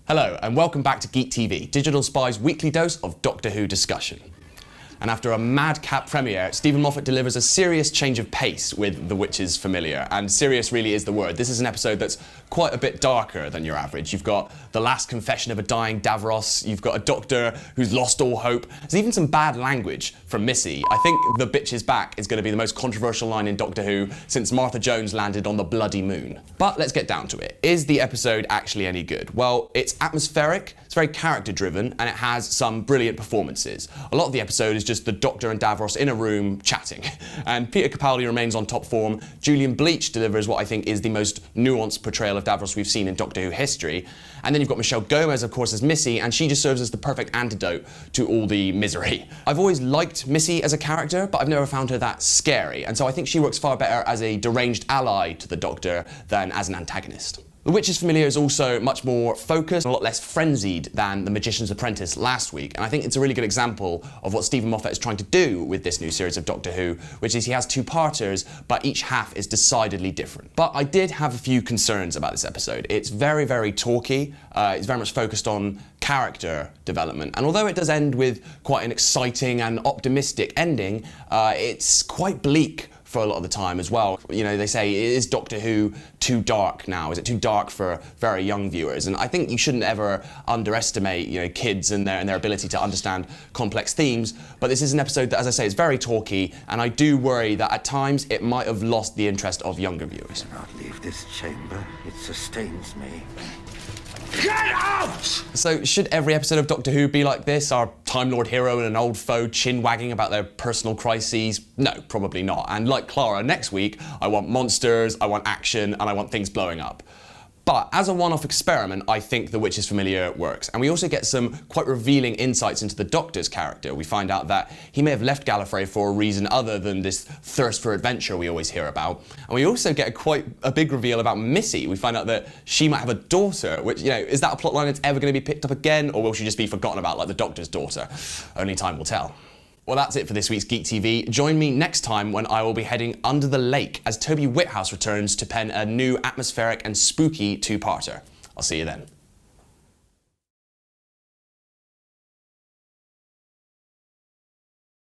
Hello and welcome back to Geek TV, Digital Spy's weekly dose of Doctor Who discussion. And after a madcap premiere, Stephen Moffat delivers a serious change of pace with The Witch's Familiar. And serious really is the word. This is an episode that's quite a bit darker than your average. You've got the last confession of a dying Davros, you've got a doctor who's lost all hope. There's even some bad language from Missy. I think the bitch is back is going to be the most controversial line in Doctor Who since Martha Jones landed on the bloody moon. But let's get down to it. Is the episode actually any good? Well, it's atmospheric, it's very character driven, and it has some brilliant performances. A lot of the episode is just the Doctor and Davros in a room chatting. And Peter Capaldi remains on top form. Julian Bleach delivers what I think is the most nuanced portrayal of Davros we've seen in Doctor Who history. And then you've got Michelle Gomez, of course, as Missy, and she just serves as the perfect antidote to all the misery. I've always liked Missy as a character, but I've never found her that scary. And so I think she works far better as a deranged ally to the Doctor than as an antagonist. The Witch's Familiar is also much more focused, a lot less frenzied than The Magician's Apprentice last week, and I think it's a really good example of what Stephen Moffat is trying to do with this new series of Doctor Who, which is he has two-parters, but each half is decidedly different. But I did have a few concerns about this episode. It's very, very talky, it's very much focused on character development, and although it does end with quite an exciting and optimistic ending, it's quite bleak for a lot of the time as well. You know, they say, is Doctor Who too dark now? Is it too dark for very young viewers? And I think you shouldn't ever underestimate, you know, kids and their ability to understand complex themes. But this is an episode that, as I say, is very talky, and I do worry that at times it might have lost the interest of younger viewers. I cannot leave this chamber. It sustains me. Get out! So should every episode of Doctor Who be like this? Our Time Lord hero and an old foe chin-wagging about their personal crises? No, probably not. And like Clara, next week, I want monsters, I want action, and I want things blowing up. But as a one-off experiment, I think The Witch's Familiar works. And we also get some quite revealing insights into the Doctor's character. We find out that he may have left Gallifrey for a reason other than this thirst for adventure we always hear about. And we also get quite a big reveal about Missy. We find out that she might have a daughter, which, you know, is that a plotline that's ever going to be picked up again, or will she just be forgotten about like the Doctor's daughter? Only time will tell. Well, that's it for this week's Geek TV. Join me next time when I will be heading under the lake as Toby Whithouse returns to pen a new atmospheric and spooky two-parter. I'll see you then.